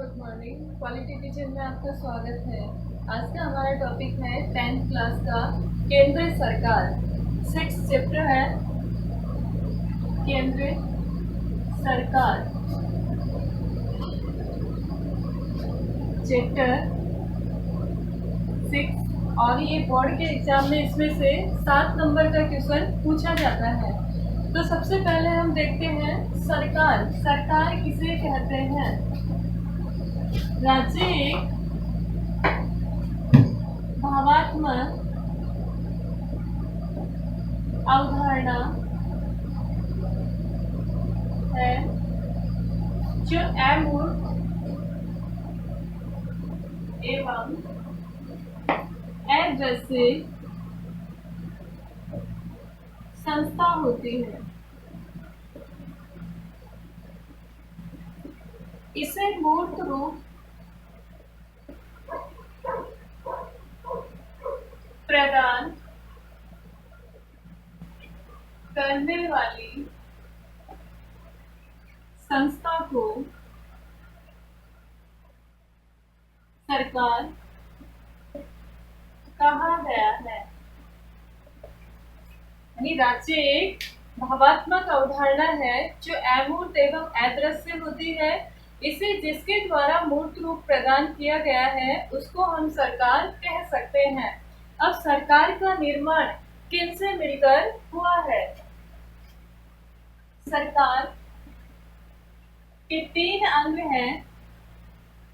Good morning. Quality teacher में आपका स्वागत है। आज का हमारा टॉपिक है 10th क्लास का केंद्र सरकार। 6th चैप्टर है केंद्र सरकार, चैप्टर 6। और ये बोर्ड के एग्जाम में इसमें से 7 नंबर का क्वेश्चन पूछा जाता है। तो सबसे पहले हम देखते हैं सरकार। सरकार किसे कहते हैं? राज्य एक भावात्मक अवधारणा है जो अमूर्त एवं अदृश्य संस्था होती है। इसे मूर्त रूप प्रदान करने वाली संस्था को सरकार कहा गया है। यानी राज्य एक भावात्मक अवधारणा है जो अमूर्त एवं अदृश्य होती है। इसे जिसके द्वारा मूर्त रूप प्रदान किया गया है उसको हम सरकार कह सकते हैं। अब सरकार का निर्माण किनसे मिलकर हुआ है? सरकार के 3 अंग हैं: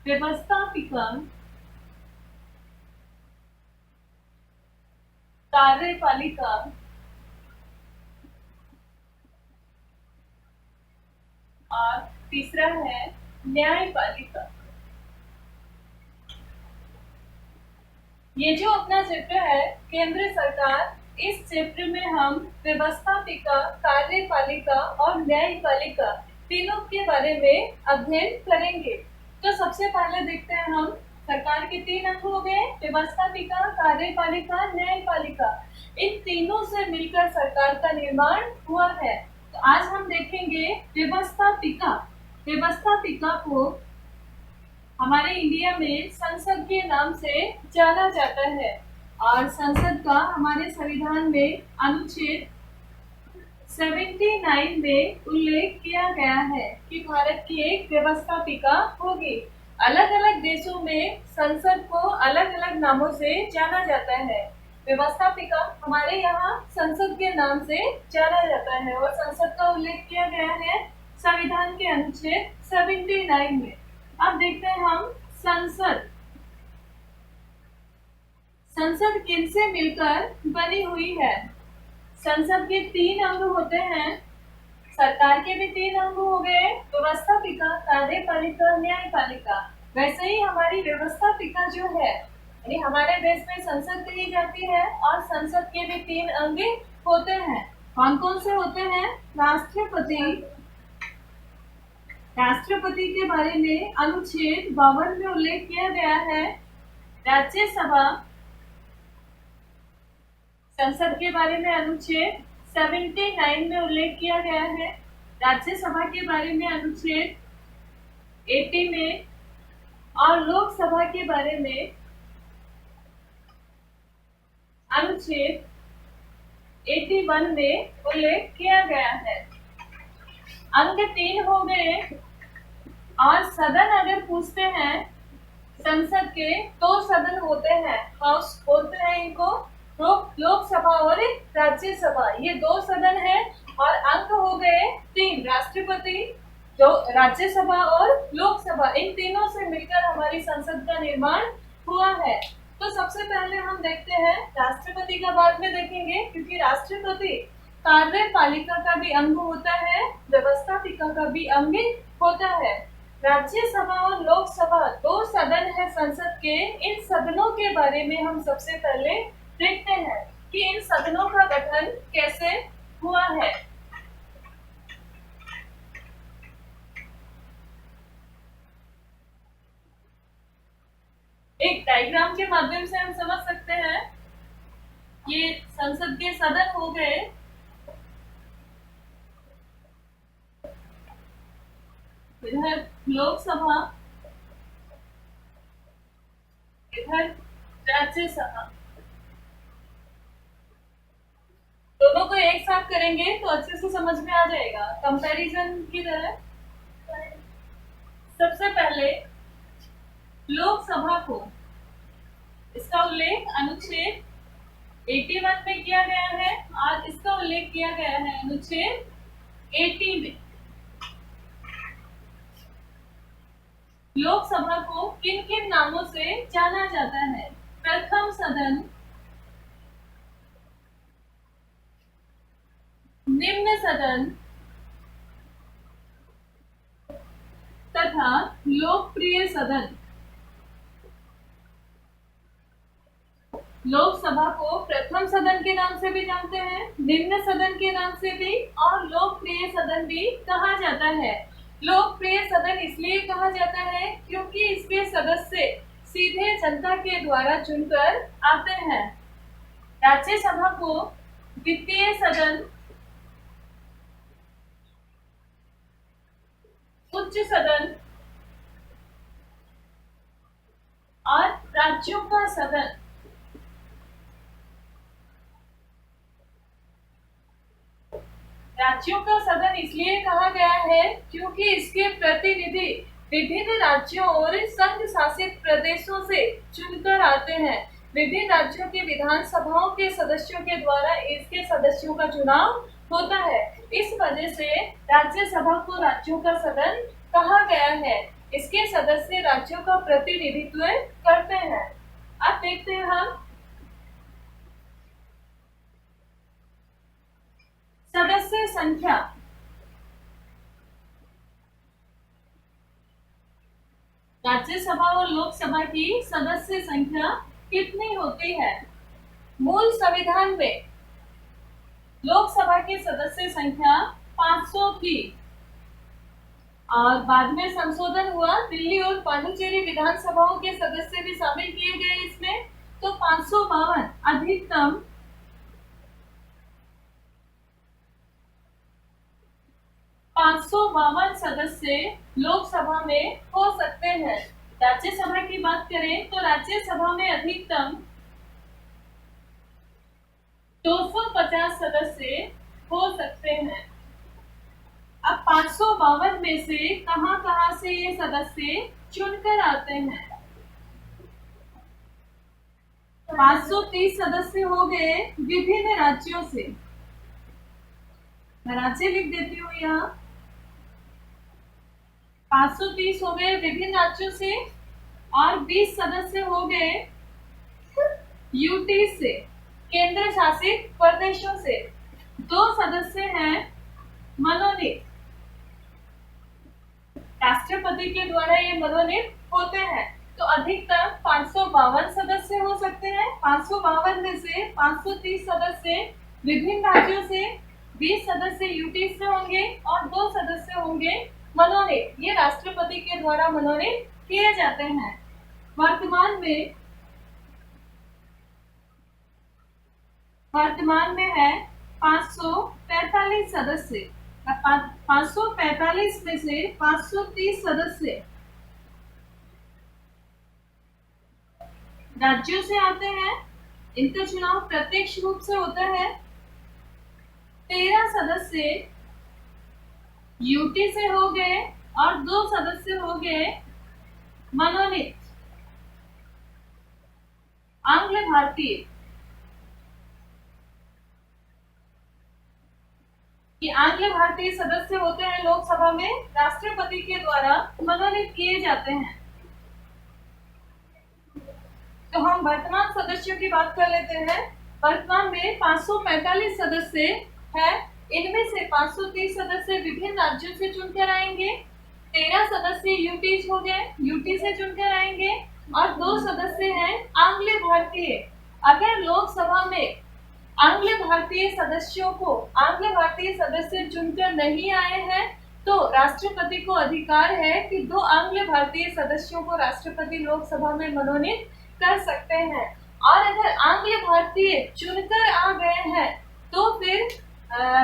व्यवस्थापिका, कार्यपालिका और तीसरा है न्यायपालिका। ये जो अपना चैप्टर है केंद्र सरकार, इस चैप्टर में हम व्यवस्थापिका, कार्यपालिका और न्यायपालिका तीनों के बारे में अध्ययन करेंगे। तो सबसे पहले देखते हैं हम सरकार के 3 अंग हो गए: व्यवस्थापिका, कार्यपालिका, न्यायपालिका। इन तीनों से मिलकर सरकार का निर्माण हुआ है। तो आज हम देखेंगे व्यवस्थापिका। व्यवस्थापिका को हमारे इंडिया में संसद के नाम से जाना जाता है और संसद का हमारे संविधान में अनुच्छेद 79 में उल्लेख किया गया है कि भारत की एक व्यवस्थापिका होगी। अलग अलग देशों में संसद को अलग अलग नामों से जाना जाता है। व्यवस्थापिका हमारे यहाँ संसद के नाम से जाना जाता है और संसद का उल्लेख किया गया है संविधान के अनुच्छेद 79 में। अब देखते हैं हम संसद। संसद किनसे मिलकर बनी हुई है? संसद के 3 अंग होते हैं। सरकार के भी 3 अंग हो गए: व्यवस्थापिका, कार्यपालिका, न्यायपालिका। वैसे ही हमारी व्यवस्थापिका जो है, यानी हमारे देश में संसद कही जाती है और संसद के भी 3 अंग होते हैं। कौन कौन से होते हैं? राष्ट्रपति। राष्ट्रपति के बारे में अनुच्छेद 52 में उल्लेख किया गया है। राज्यसभा। संसद के बारे में अनुच्छेद 79 में उल्लेख किया गया है। राज्यसभा के बारे में अनुच्छेद 80 में और लोकसभा के बारे में अनुच्छेद 81 में उल्लेख किया गया है। अंग 3 हो गए और सदन अगर पूछते हैं, संसद के 2 सदन होते हैं, हाउस बोलते हैं इनको, लोकसभा और राज्यसभा। ये 2 सदन है और अंग हो गए 3: राष्ट्रपति, जो राज्यसभा और लोकसभा। इन तीनों से मिलकर हमारी संसद का निर्माण हुआ है। तो सबसे पहले हम देखते हैं, राष्ट्रपति का बाद में देखेंगे क्योंकि राष्ट्रपति कार्यपालिका का भी अंग होता है, व्यवस्थापिका का भी अंग होता है। राज्यसभा और लोकसभा 2 सदन है संसद के। इन सदनों के बारे में हम सबसे पहले देखते हैं कि इन सदनों का गठन कैसे हुआ है। एक डायग्राम के माध्यम से हम समझ सकते हैं। ये संसद के सदन हो गए। इधर लोकसभा इधर राज्यसभा। दोनों को एक साथ करेंगे तो अच्छे से समझ में आ जाएगा, कंपैरिजन की तरह। सबसे पहले लोकसभा को, इसका उल्लेख अनुच्छेद 81 में किया गया है, आज इसका उल्लेख किया गया है अनुच्छेद 80 में। लोकसभा को किन किन नामों से जाना जाता है? प्रथम सदन, निम्न सदन तथा लोकप्रिय सदन। लोकसभा को प्रथम सदन के नाम से भी जानते हैं, निम्न सदन के नाम से भी, और लोकप्रिय सदन भी कहा जाता है। लोकप्रिय सदन इसलिए कहा जाता है क्योंकि इसके सदस्य सीधे जनता के द्वारा चुनकर आते हैं। राज्यसभा को द्वितीय सदन, उच्च सदन और राज्यों का सदन। राज्यों का सदन इसलिए कहा गया है क्योंकि इसके प्रतिनिधि विभिन्न राज्यों और संघ शासित प्रदेशों से चुनकर आते हैं। विभिन्न राज्यों की विधानसभाओं के सदस्यों के द्वारा इसके सदस्यों का चुनाव होता है। इस वजह से राज्यसभा को राज्यों का सदन कहा गया है। इसके सदस्य राज्यों का प्रतिनिधित्व करते हैं। अब देखते हैं हम सदस्य संख्या। राज्यसभा और लोकसभा की सदस्य संख्या कितनी होती है? मूल संविधान में लोकसभा की सदस्य संख्या 500 थी और बाद में संशोधन हुआ, दिल्ली और पांडुचेरी विधानसभाओं के सदस्य भी शामिल किए गए इसमें, तो 552 अधिकतम 552 सदस्य लोकसभा में हो सकते हैं। राज्यसभा की बात करें तो राज्यसभा में अधिकतम 250 सदस्य हो सकते हैं। अब 552 में से कहां से ये सदस्य चुनकर आते हैं? 530 सदस्य हो गए विभिन्न राज्यों से। मैं राज्य लिख देती हूँ यहाँ। 530 हो गए विभिन्न राज्यों से और 20 सदस्य हो गए यूटी से, केंद्र शासित प्रदेशों से। 2 सदस्य हैं मनोनीत, राष्ट्रपति के द्वारा ये मनोनीत होते हैं। तो अधिकतम 552 सदस्य हो सकते हैं। 552 में से 530 सदस्य विभिन्न राज्यों से, 20 सदस्य यूटी से होंगे और 2 सदस्य होंगे मनोनीत। ये राष्ट्रपति के द्वारा मनोनीत किए जाते हैं। वर्तमान में है 545 सदस्य। 545 में से 530 सदस्य राज्यों से आते हैं, इनका चुनाव प्रत्यक्ष रूप से होता है। 13 सदस्य यूटी से हो गए और 2 सदस्य हो गए मनोनीत आंग्ल भारतीय। ये आंग्ल भारतीय सदस्य होते हैं लोकसभा में, राष्ट्रपति के द्वारा मनोनीत किए जाते हैं। तो हम वर्तमान सदस्यों की बात कर लेते हैं। वर्तमान में 545 सदस्य है, इनमें से 530 सदस्य विभिन्न राज्यों से चुनकर आएंगे, 13 सदस्य यूटी हो गए, यूटी से चुनकर आएंगे और 2 सदस्य हैं आंग्ल भारतीय। अगर लोकसभा में आंग्ल भारतीय सदस्य चुनकर नहीं आए हैं तो राष्ट्रपति को अधिकार है कि 2 आंग्ल भारतीय सदस्यों को राष्ट्रपति लोकसभा में मनोनीत कर सकते हैं। और अगर आंग्ल भारतीय चुनकर आ गए हैं तो फिर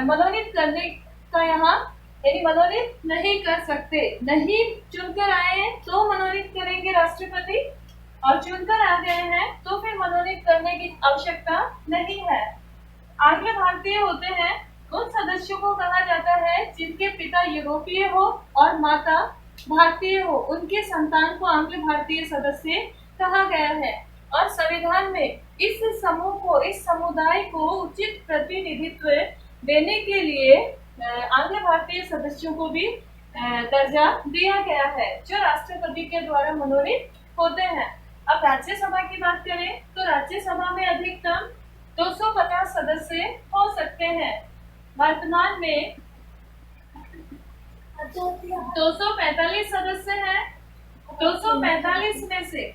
मनोनीत करने का यहाँ यानी मनोनीत नहीं कर सकते। नहीं चुनकर आए हैं तो मनोनीत करेंगे राष्ट्रपति, और चुनकर आ गए हैं तो फिर मनोनीत करने की आवश्यकता नहीं है। आंग्ल भारतीय होते हैं उन सदस्यों को कहा जाता है जिनके पिता यूरोपीय हो और माता भारतीय हो, उनके संतान को आंग्ल भारतीय सदस्य कहा गया है। और संविधान में इस समूह को, इस समुदाय को उचित प्रतिनिधित्व देने के लिए आंग्ल भारतीय सदस्यों को भी दर्जा दिया गया है, जो राष्ट्रपति के द्वारा मनोनीत होते हैं। अब राज्यसभा की बात करें तो राज्यसभा में अधिकतम 250 सदस्य हो सकते हैं। वर्तमान में 245 सदस्य हैं। 245 में से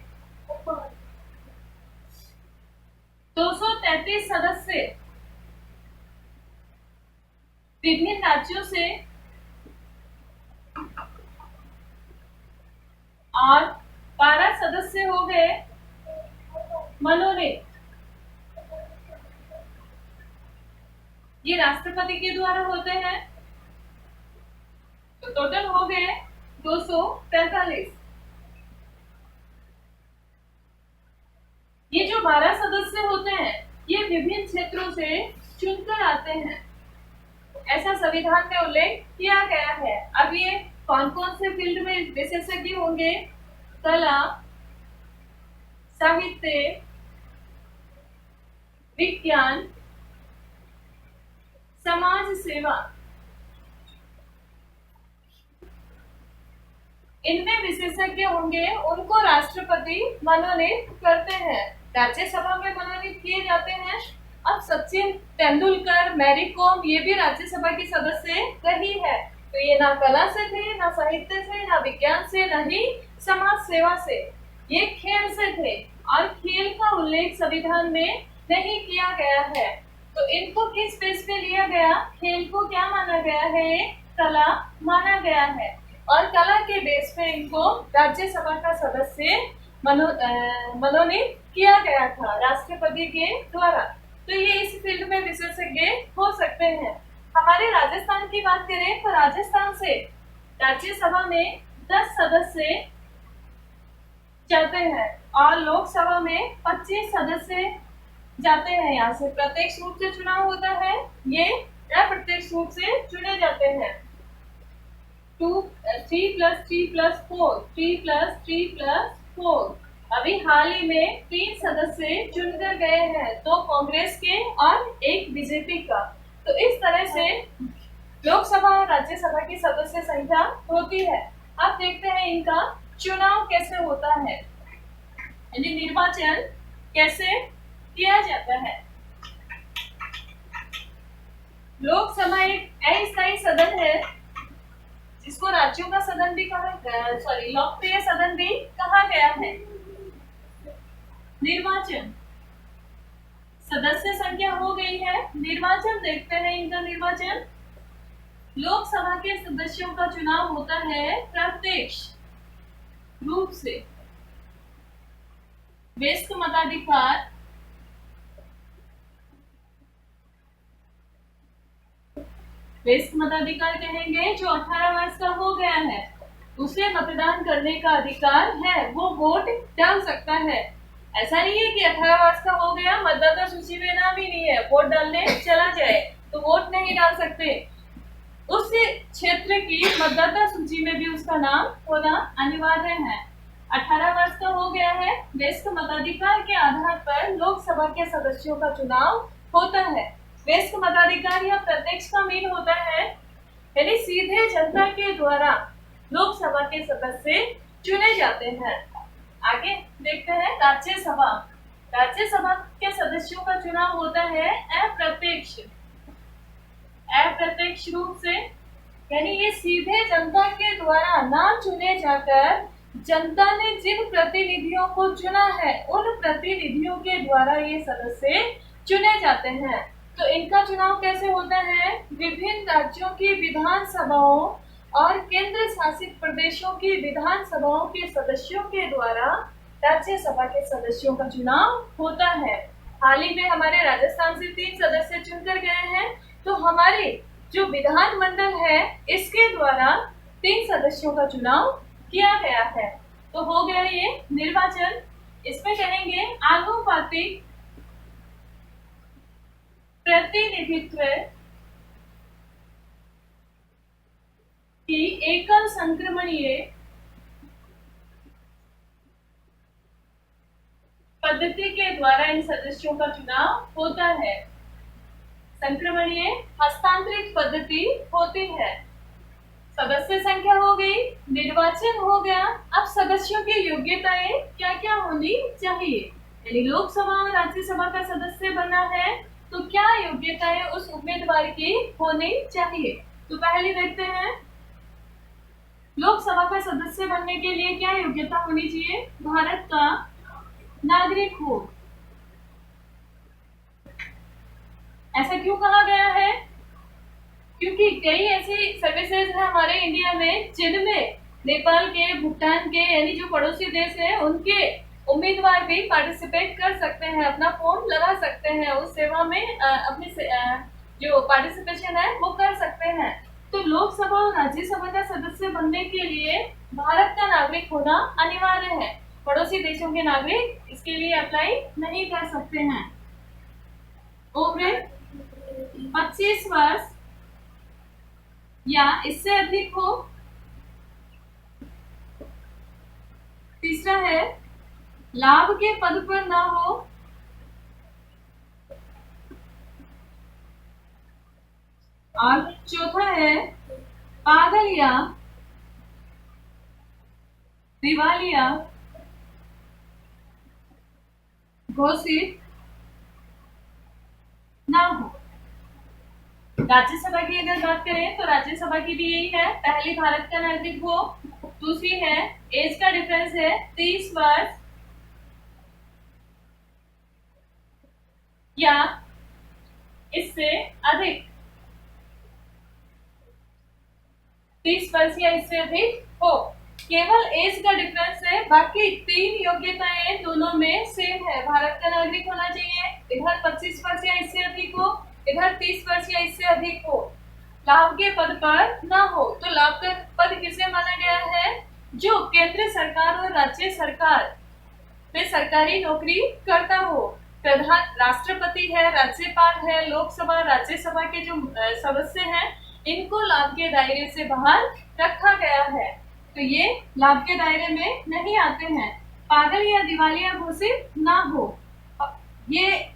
233 सदस्य विभिन्न राज्यों से और 12 सदस्य हो गए मनोनीत। ये राष्ट्रपति के द्वारा होते हैं, तो टोटल हो गए 243। ये जो 12 सदस्य होते हैं ये विभिन्न क्षेत्रों से चुनकर आते हैं, ऐसा संविधान में उल्लेख किया गया है। अब ये कौन कौन से फील्ड में विशेषज्ञ होंगे? कला, साहित्य, विज्ञान, समाज सेवा, इनमें विशेषज्ञ होंगे, उनको राष्ट्रपति मनोनीत करते हैं। राज्यसभा में मनोनीत किए जाते हैं। अब सचिन तेंदुलकर, मैरी कॉम, ये भी राज्यसभा की सदस्य रही है। तो ये ना कला से थे, ना साहित्य से, ना विज्ञान से, ना ही समाज सेवा से, ये खेल से थे। और खेल का उल्लेख संविधान में नहीं किया गया है, तो इनको किस बेस पे लिया गया? खेल को क्या माना गया है? कला माना गया है। और कला के बेस पे इनको राज्यसभा का सदस्य मनोनीत किया गया था राष्ट्रपति के द्वारा। तो ये इस फील्ड में विशेषज्ञ हो सकते हैं। हमारे राजस्थान की बात करें तो राजस्थान से राज्यसभा में 10 सदस्य जाते हैं और लोकसभा में 25 सदस्य जाते हैं। यहाँ से प्रत्यक्ष रूप से चुनाव होता है, ये अप्रत्यक्ष रूप से चुने जाते हैं। 3+3+4 अभी हाल ही में 3 सदस्य चुनकर गए हैं, 2 कांग्रेस के और 1 बीजेपी का। तो इस तरह से लोकसभा और राज्यसभा की सदस्य संख्या होती है। अब देखते हैं इनका चुनाव कैसे होता है, यानी निर्वाचन कैसे किया जाता है। लोकसभा एक अस्थायी सदन है जिसको राज्यों का सदन भी लोकप्रिय सदन भी कहा गया है। निर्वाचन, सदस्य संख्या हो गई है। निर्वाचन देखते हैं इनका निर्वाचन। लोकसभा के सदस्यों का चुनाव होता है प्रत्यक्ष रूप से। वयस्क मताधिकार, वयस्क मताधिकार कहेंगे जो 18 वर्ष का हो गया है, उसे मतदान करने का अधिकार है, वो वोट डाल सकता है। ऐसा नहीं है कि 18 वर्ष का हो गया, मतदाता सूची में नाम ही नहीं है, वोट डालने चला जाए तो वोट नहीं डाल सकते। उस क्षेत्र की मतदाता सूची में भी उसका नाम होना अनिवार्य है। 18 वर्ष का हो गया है, वयस्क मताधिकार के आधार पर लोकसभा के सदस्यों का चुनाव होता है। वयस्क मताधिकार या प्रत्यक्ष का मीन होता है, यानी सीधे जनता के द्वारा लोकसभा के सदस्य चुने जाते हैं। आगे देखते हैं राज्यसभा। राज्यसभा के सदस्यों का चुनाव होता है अप्रत्यक्ष रूप से, यानी ये सीधे जनता के द्वारा ना चुने जाकर जनता ने जिन प्रतिनिधियों को चुना है उन प्रतिनिधियों के द्वारा ये सदस्य चुने जाते हैं। तो इनका चुनाव कैसे होता है? विभिन्न राज्यों की विधानसभाओं और केंद्र शासित प्रदेशों की विधानसभाओं के सदस्यों के द्वारा राज्यसभा के सदस्यों का चुनाव होता है। हाल ही में हमारे राजस्थान से 3 सदस्य चुनकर गए हैं, तो हमारे जो विधानमंडल है इसके द्वारा 3 सदस्यों का चुनाव किया गया है। तो हो गया ये निर्वाचन। इसमें कहेंगे आनुपातिक प्रतिनिधित्व की एकल संक्रमणीय पद्धति के द्वारा इन सदस्यों का चुनाव होता है। संक्रमणीय हस्तांतरित पद्धति होती है। सदस्य संख्या हो गई, निर्वाचन हो गया। अब सदस्यों की योग्यताएं क्या क्या होनी चाहिए, यानी लोकसभा और राज्यसभा का सदस्य बनना है तो क्या योग्यताएं उस उम्मीदवार की होनी चाहिए। तो पहले देखते हैं लोकसभा का सदस्य बनने के लिए क्या योग्यता होनी चाहिए। भारत का नागरिक हो। ऐसा क्यों कहा गया है, क्योंकि कई ऐसी सर्विसेज है हमारे इंडिया में जिनमें नेपाल के, भूटान के यानी जो पड़ोसी देश है उनके उम्मीदवार भी पार्टिसिपेट कर सकते हैं, अपना फॉर्म लगा सकते हैं, उस सेवा में अपनी जो पार्टिसिपेशन है वो कर सकते हैं। तो लोकसभा और राज्यसभा का सदस्य बनने के लिए भारत का नागरिक होना अनिवार्य है। पड़ोसी देशों के नागरिक इसके लिए अप्लाई नहीं कर सकते हैं। उम्र 25 वर्ष या इससे अधिक हो। तीसरा है लाभ के पद पर ना हो। और चौथा है पागल या दिवालिया घोषित ना हो। राज्यसभा की अगर बात करें तो राज्यसभा की भी यही है, पहली भारत का नागरिक हो, दूसरी है एज का डिफरेंस है 30 वर्ष या इससे अधिक, 30 वर्ष या इससे अधिक हो। केवल एज का डिफरेंस है, बाकी तीन योग्यताएं दोनों में सेम है। भारत का नागरिक होना चाहिए, इधर 25 वर्ष या इससे अधिक हो, इधर 30 वर्ष या इससे अधिक हो, लाभ के पद पर ना हो। तो लाभ का पद किसे माना गया है, जो केंद्र सरकार और राज्य सरकार में सरकारी नौकरी करता हो। प्रधान राष्ट्रपति है, राज्यपाल है, लोकसभा राज्यसभा के जो सदस्य हैं इनको लाभ के दायरे से बाहर रखा गया है, तो ये लाभ के दायरे में नहीं आते हैं। पागल या दिवालिया घोषित ना हो, ये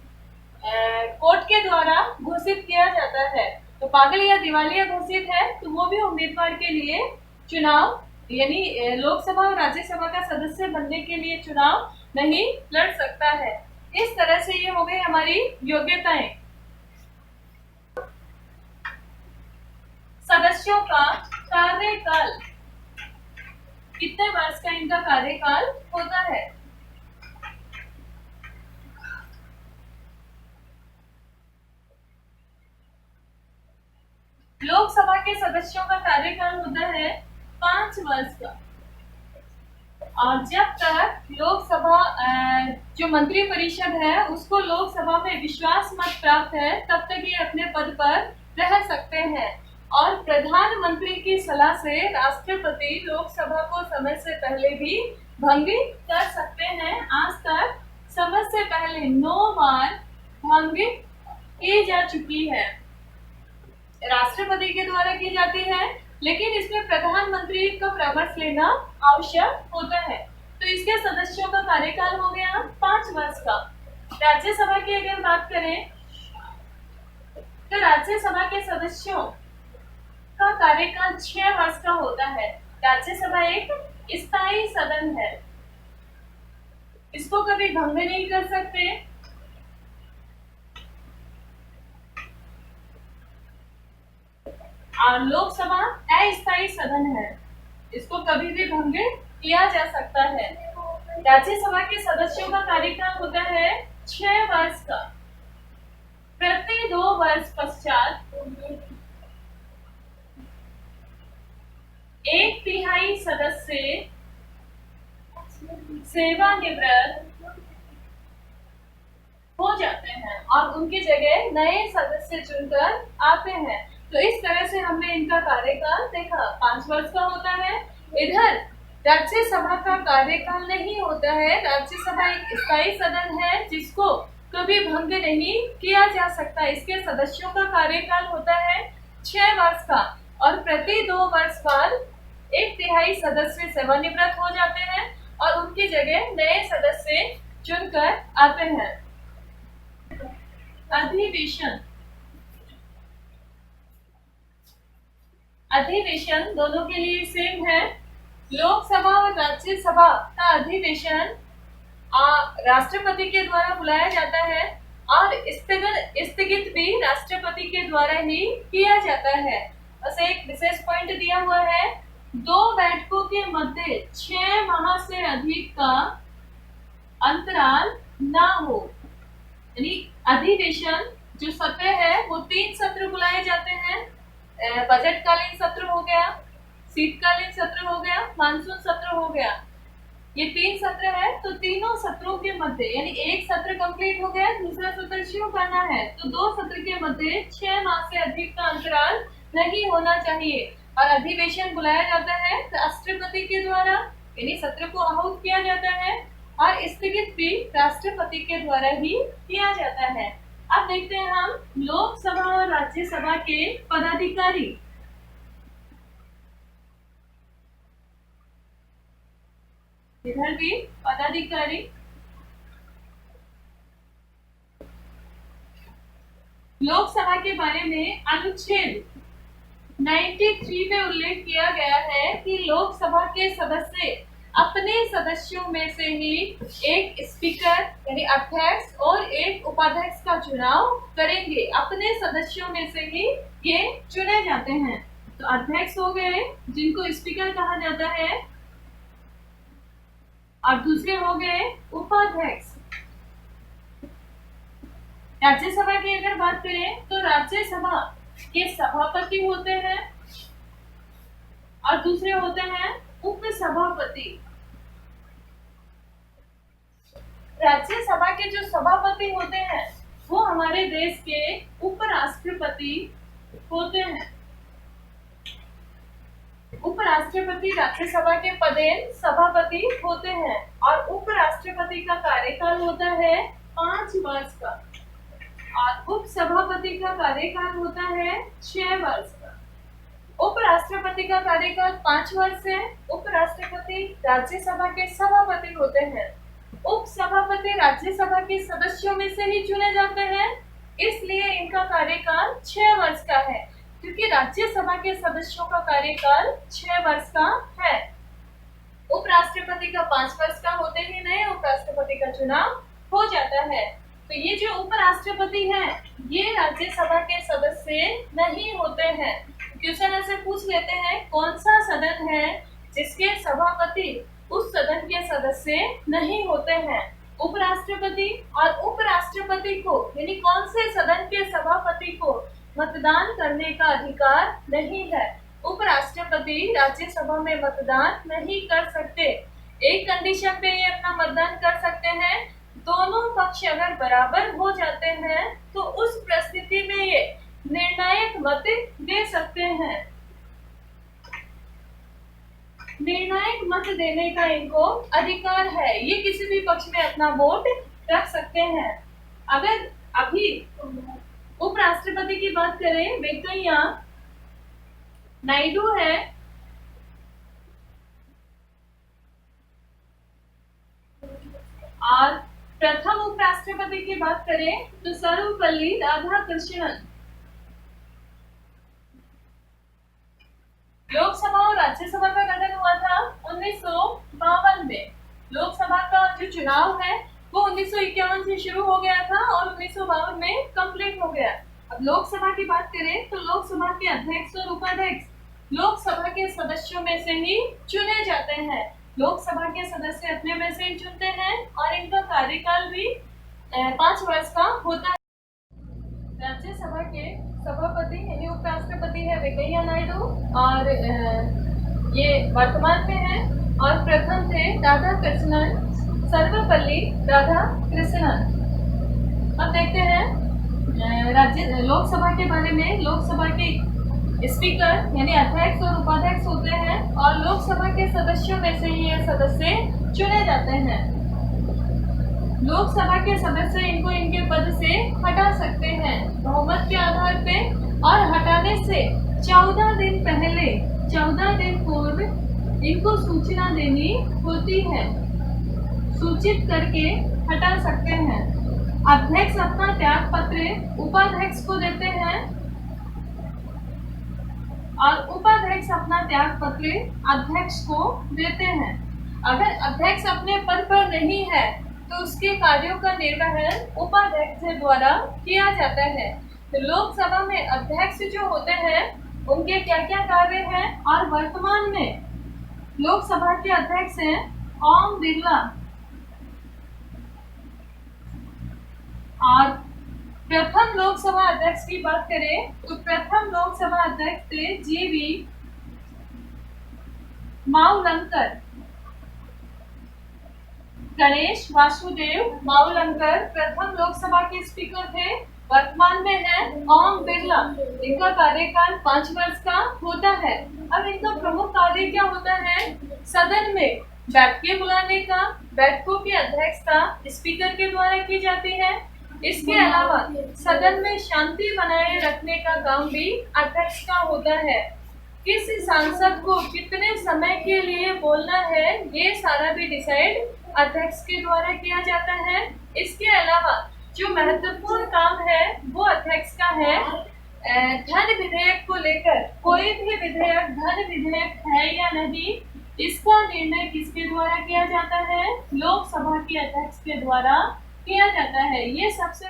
कोर्ट के द्वारा घोषित किया जाता है। तो पागल या दिवालिया घोषित है तो वो भी उम्मीदवार के लिए चुनाव यानी लोकसभा और राज्यसभा का सदस्य बनने के लिए चुनाव नहीं लड़ सकता है। इस तरह से ये हो गई हमारी योग्यताएं। सदस्यों का कार्यकाल, कितने वर्ष का इनका कार्यकाल होता है। लोकसभा के सदस्यों का कार्यकाल होता है 5 वर्ष का, और जब तक लोकसभा जो मंत्री परिषद है उसको लोकसभा में विश्वास मत प्राप्त है तब तक ये अपने पद पर रह सकते हैं। और प्रधानमंत्री की सलाह से राष्ट्रपति लोकसभा को समय से पहले भी भंग कर सकते हैं। आज तक समय से पहले 9 बार भंग की जा चुकी है, राष्ट्रपति के द्वारा की जाती है, लेकिन इसमें प्रधानमंत्री का परामर्श लेना आवश्यक होता है। तो इसके सदस्यों का कार्यकाल हो गया 5 वर्ष का। राज्यसभा की अगर बात करें तो राज्यसभा के सदस्यों का कार्यकाल 6 वर्ष का होता है। राज्यसभा एक स्थायी सदन है, इसको कभी भंग नहीं कर सकते। और लोकसभा अस्थायी सदन है, इसको कभी भी भंग किया जा सकता है। राज्यसभा के सदस्यों का कार्यकाल होता है 6 वर्ष का। प्रति 2 वर्ष पश्चात 1/3 सदस्य सेवानिवृत्त हो जाते हैं और उनकी जगह नए सदस्य चुनकर आते हैं। तो इस तरह से हमने इनका कार्यकाल देखा, 5 वर्ष का होता है। इधर राज्यसभा का कार्यकाल नहीं होता है। राज्यसभा एक स्थायी सदन है जिसको कभी भंग नहीं किया जा सकता। इसके सदस्यों का कार्यकाल होता है 6 वर्ष का और प्रति 2 वर्ष बाद 1/3 सदस्य सेवानिवृत्त हो जाते हैं और उनकी जगह नए सदस्य चुनकर आते हैं। अधिवेशन, अधिवेशन दोनों के लिए सेम है। लोकसभा और राज्यसभा का अधिवेशन राष्ट्रपति के द्वारा बुलाया जाता है और स्थगित भी राष्ट्रपति के द्वारा ही किया जाता है। बस एक विशेष पॉइंट दिया हुआ है, 2 बैठकों के मध्य 6 माह से अधिक का अंतराल ना हो। यानी अधिवेशन जो सत्र है वो 3 सत्र बुलाए जाते हैं। बजटकालीन सत्र हो गया, शीतकालीन सत्र हो गया, मानसून सत्र हो गया। ये 3 सत्र है, तो तीनों सत्रों के मध्य यानी एक सत्र कंप्लीट हो गया, दूसरा सत्र शुरू करना है, तो 2 सत्र के मध्य 6 माह से अधिक का अंतराल नहीं होना चाहिए। और अधिवेशन बुलाया जाता है राष्ट्रपति के द्वारा, यानी सत्र को आहूत किया जाता है और स्थगित भी राष्ट्रपति के द्वारा ही किया जाता है। अब देखते हैं हम लोकसभा और राज्यसभा के पदाधिकारी। इधर भी पदाधिकारी, लोकसभा के बारे में अनुच्छेद 93 में उल्लेख किया गया है कि लोकसभा के सदस्य अपने सदस्यों में से ही एक स्पीकर यानी अध्यक्ष और एक उपाध्यक्ष का चुनाव करेंगे। अपने सदस्यों में से ही ये चुने जाते हैं। तो अध्यक्ष हो गए जिनको स्पीकर कहा जाता है और दूसरे हो गए उपाध्यक्ष। राज्यसभा की अगर बात करें तो राज्यसभा के सभापति होते हैं और दूसरे होते हैं उपसभापति। राज्यसभा के जो सभापति होते हैं वो हमारे देश के उपराष्ट्रपति होते हैं। उपराष्ट्रपति राज्यसभा के पदेन सभापति होते हैं और उपराष्ट्रपति का कार्यकाल होता है 5 वर्ष का और उपसभापति का कार्यकाल होता है 6 वर्ष का। उपराष्ट्रपति का कार्यकाल 5 वर्ष है। उपराष्ट्रपति राज्यसभा के सभापति होते हैं। उपसभापति राज्यसभा के सदस्यों में से ही चुने जाते हैं, इसलिए इनका कार्यकाल 6 वर्ष का है, क्योंकि राज्यसभा के सदस्यों का कार्यकाल 6 वर्ष का है। उपराष्ट्रपति का 5 वर्ष का होते ही नए उपराष्ट्रपति का चुनाव हो जाता है। तो ये जो उपराष्ट्रपति हैं, ये राज्यसभा के सदस्य नहीं होते हैं। क्वेश्चन ऐसे पूछ लेते हैं, कौन सा सदन है जिसके सभापति उस सदन के सदस्य नहीं होते हैं? उपराष्ट्रपति। और उपराष्ट्रपति को यानी कौन से सदन के सभापति को मतदान करने का अधिकार नहीं है। उपराष्ट्रपति राज्यसभा में मतदान नहीं कर सकते। एक कंडीशन पे ये अपना मतदान कर सकते हैं, दोनों पक्ष अगर बराबर हो जाते हैं तो उस परिस्थिति में ये निर्णायक मत दे सकते हैं। निर्णायक मत देने का इनको अधिकार है। ये किसी भी पक्ष में अपना वोट रख सकते हैं। अगर अभी उपराष्ट्रपति की बात करें, वेंकैया नायडू है और प्रथम उपराष्ट्रपति की बात करें तो सर्वपल्ली राधाकृष्णन। लोकसभा और राज्यसभा का गठन हुआ था 1952 में। लोकसभा का जो चुनाव है वो 1951 से शुरू हो गया था और 1952 में कंप्लीट हो गया। अब लोकसभा की बात करें तो लोकसभा के अध्यक्ष और उपाध्यक्ष लोकसभा के सदस्यों में से ही चुने जाते हैं। लोकसभा के सदस्य अपने में से ही चुनते हैं और इनका कार्यकाल भी 5 वर्ष का होता है। राज्यसभा के सभापति यानी उपराष्ट्रपति है वेंकैया नायडू और ये वर्तमान में है और प्रथम थे राधाकृष्णन, सर्वपल्ली राधाकृष्णन। अब देखते हैं लोकसभा के बारे में। लोकसभा की स्पीकर यानी अध्यक्ष और उपाध्यक्ष होते हैं और लोकसभा के सदस्यों में से ही ये सदस्य चुने जाते हैं। लोकसभा के सदस्य इनको इनके पद से हटा सकते हैं बहुमत के आधार पे, और हटाने से 14 दिन पहले 14 दिन पूर्व इनको सूचना देनी होती है। सूचित करके हटा सकते हैं। अध्यक्ष अपना त्याग पत्र उपाध्यक्ष को देते हैं और उपाध्यक्ष अपना त्याग पत्र अध्यक्ष को देते हैं। अगर अध्यक्ष अपने पद पर नहीं है तो उसके कार्यों का निर्वहन उपाध्यक्ष द्वारा किया जाता है। तो लोकसभा में अध्यक्ष जो होते हैं उनके क्या क्या कार्य हैं, और वर्तमान में लोकसभा के अध्यक्ष हैं ओम बिरला, और प्रथम लोकसभा अध्यक्ष की बात करें तो प्रथम लोकसभा अध्यक्ष थे जीवी मावलंकर। गणेश वासुदेव मावलंकर प्रथम लोकसभा के स्पीकर थे। वर्तमान में है ओम बिरला। इनका कार्यकाल 5 वर्ष का होता है। अब इनका प्रमुख कार्य क्या होता है? सदन में बैठकें बुलाने का, बैठकों की अध्यक्षता स्पीकर के द्वारा की जाती है। इसके अलावा सदन में शांति बनाए रखने का काम भी अध्यक्ष का होता है। किस सांसद को कितने समय के लिए बोलना है, ये सारा भी डिसाइड अध्यक्ष के द्वारा किया जाता है। इसके अलावा जो महत्वपूर्ण काम है वो अध्यक्ष का है। धन विधेयक को लेकर कोई भी विधेयक धन विधेयक है या नहीं, इसका निर्णय किसके द्वारा किया जाता है? लोकसभा के अध्यक्ष के द्वारा किया जाता है। ये सबसे